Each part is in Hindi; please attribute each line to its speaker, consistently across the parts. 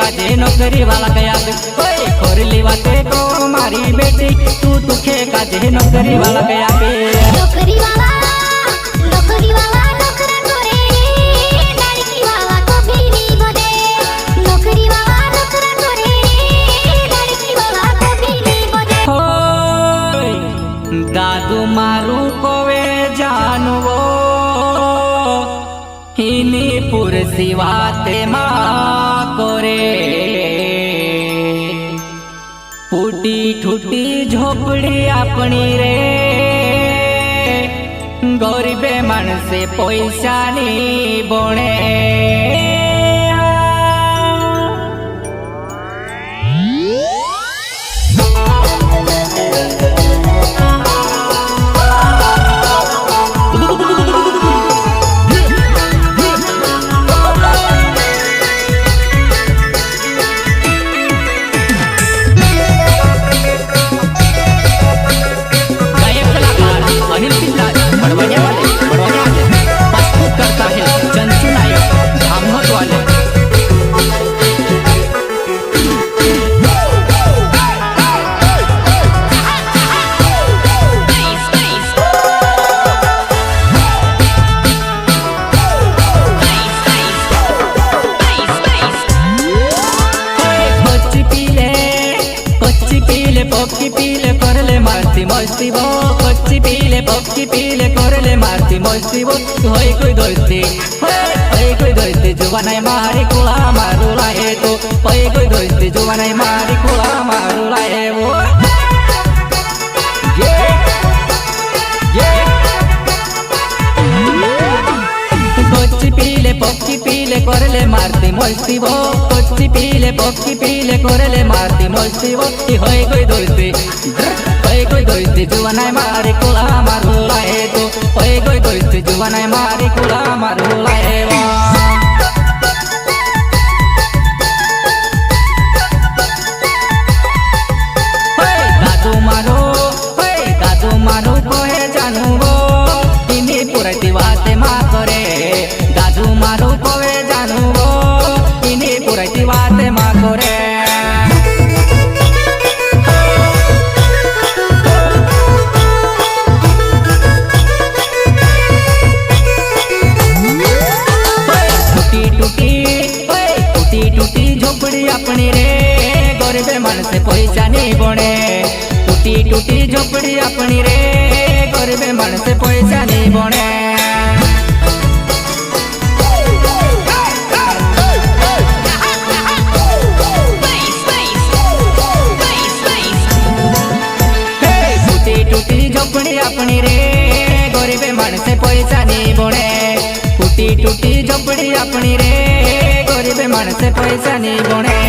Speaker 1: काजे नौकरी वाला गया ओए खोरली बाते को मारी बेटी तू दुखे काजे नौकरी वाला गया पे
Speaker 2: नौकरी वाला नौकरा करे लड़की वाला को भी नहीं बोले नौकरी वाला नौकरा करे लड़की वाला को भी नहीं बोले
Speaker 1: होय दादू मारू कोवे जानवो हिनी पुरसी वाते माँ कोरे फूटी ठूटी झोपड़ी अपनी रे गरीबे मानसे पैसा नी बोणे पक्की पीले करले मारती मस्ती वो कच्ची पीले पक्की पीले करले मारती मस्ती वो होय कोई दोस्ती जुवानाय मारी कुला मारुला है तो होय कोई दोस्ती जुवानाय मारी कुला मारुला है वो कच्ची पीले पक्की पीले करले मारती मस्ती वो कच्ची पीले पक्की पीले करले मारती मस्ती वो होय कोई दोस्ती जुवानाय मारी कुला मारुला है तो होय कोई दोस्ती जुवानाय मारी कुला मारुला है वो दादू मारो कोहे जानू वो इनी पुरती वाते माँ करे दादू मारो कोहे जानू वो इनी पुरती वाते माँ करे टूटी झोपड़ी अपनी रे गरीबे मन से पैसा नहीं बने टूटी झोपड़ी अपनी रे गरीबे मन से पैसा नहीं बने टूटी झोपड़ी अपनी रे गरीबे मन से पैसा नहीं बने टूटी झोपड़ी अपनी रे गरीबे मन से पैसा नहीं बने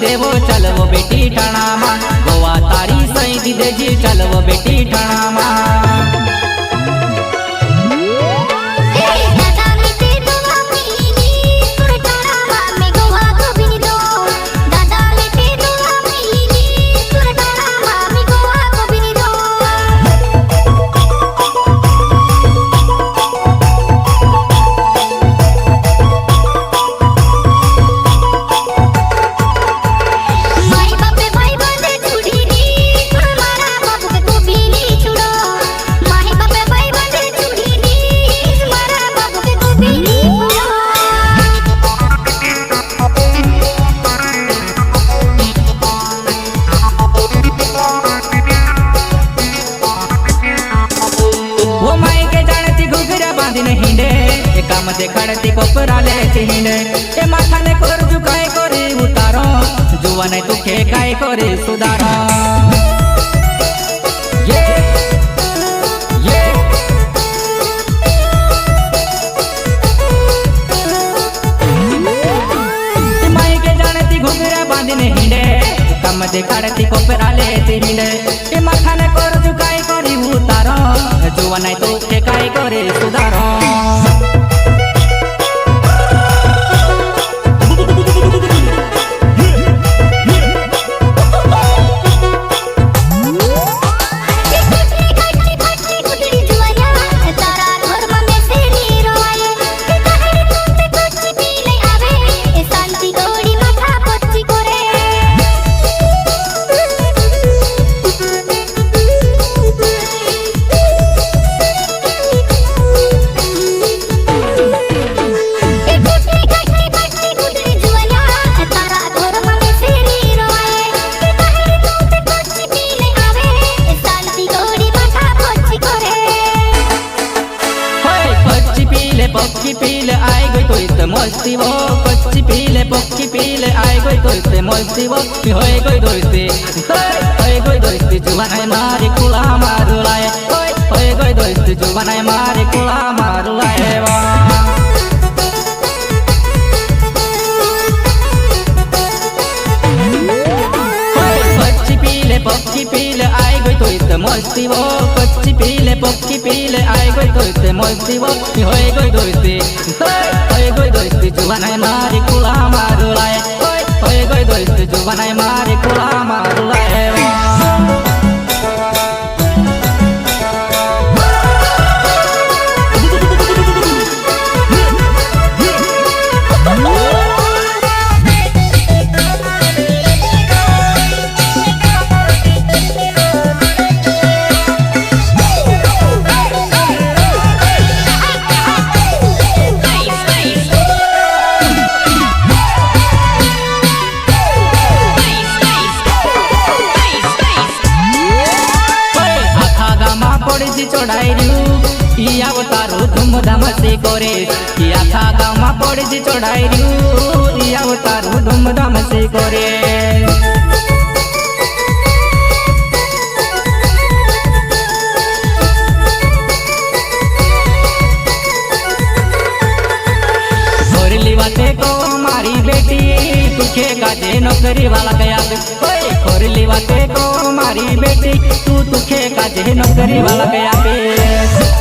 Speaker 1: देवो चलवो बेटी ठाणा मा गोवा तारी सही दीदे जी चलवो बेटी ठाणा मा
Speaker 2: दादा लेते
Speaker 1: કાઢતી કોપરા લે ચીને એ માથાને કર ઝુકાય કરી ઉતારો જુવાને તુખે કાય કરી સુધારો માયકે જાણતી ઘૂઘરા બાંધીને હિંડે કમ દેખાડતી કોપરા લે ચીને એ માથાને કર ઝુકાય કરી ઉતારો જુવાને તુખે કાય કરી સુધારો पक्षी पीले आए गई तो इतने मस्ती वो पक्षी पीले पक्षी पीले आए गई तो इतने मस्ती वो होए गई दोस्ती होए गई दोस्ती जुबान है मारी कुला मारू लाए होए गई दोस्ती जुबान है मारी कुला मारू लाए पक्षी पीले आए गई तो इतने मस्ती वो पक्षी पीले आए गई तो इतने मस्ती वो होए गई दोस्ती जुबान है मारी कुला मारू लाए होए गई दोस्ती जुबान है मारी कुला मारू लाए चढ़ाई रू अवतारू धूमधाम से करे आखा गाँव में पड़े चढ़ाई रू अवतारू धूमधाम से करे खोरली बाते को मारी बेटी तुखे काजे नौकरी वाला गया खोरली बाते को मारी बेटी तू तुखे काजे नौकरी वाला गया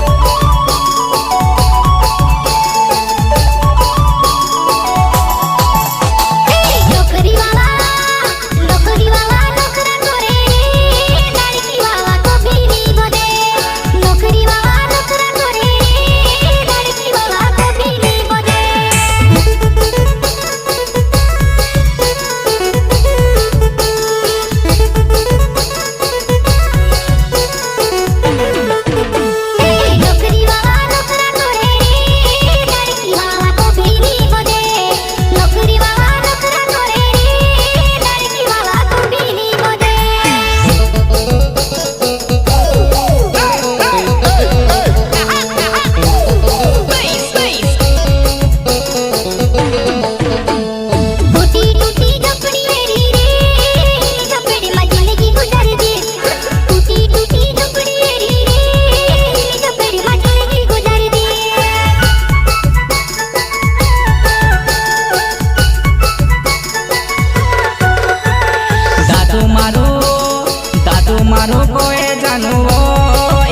Speaker 1: मारो कोए जानू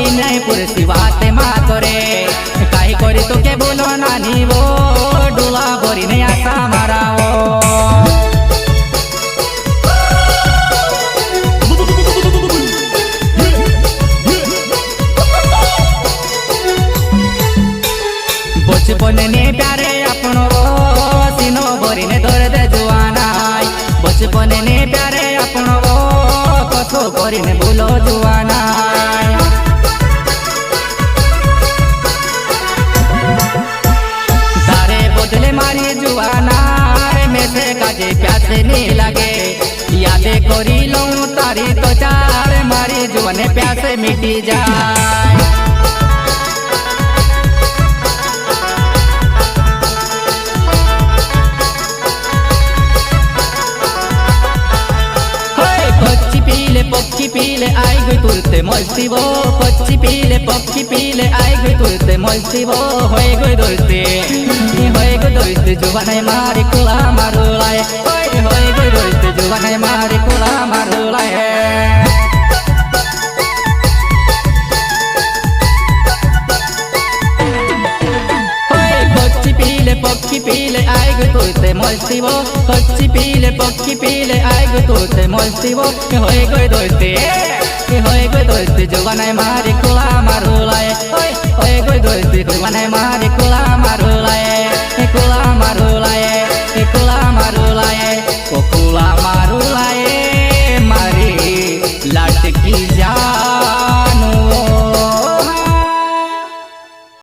Speaker 1: इन्हें पुरसी बातें मा करे काहे करे तो के बोलो नानी वो डोला बोरी नहीं आसा मारा वो बचपन ने प्यारे अपनो सीनो बोरी ने दर्द जुआना बचपन ने प्यारे अपनो कथो बोरी ने बोलो जुआना तारे बदले मारी जुआना में से काजे प्यासे नहीं लगे यादे करी लूं तारी तो चार मारी जुआने प्यासे मिटी जाए তুলতে মস্তিব কচ্চি পিলে পক্ষি পিলে আয় গই তুলতে মস্তিব হয়ে গই দইতে জুবানায় মারি কোলা মারুলায় হয়ে গই দইতে জুবানায় মারি কোলা মারুলায় পক্ষী পিলে আয় গো তুলতে মস্তিব কচ্চি পিলে পক্ষী পিলে আয় গো তুলতে মস্তিব হয়ে গই দইতে জুবানায় মারি কোলা মারুলায় হয়ে গই দইতে জুবানায় মারি কোলা মারুলায় কোলা মারুলায় কোলা মারুলায় ও কোলা মার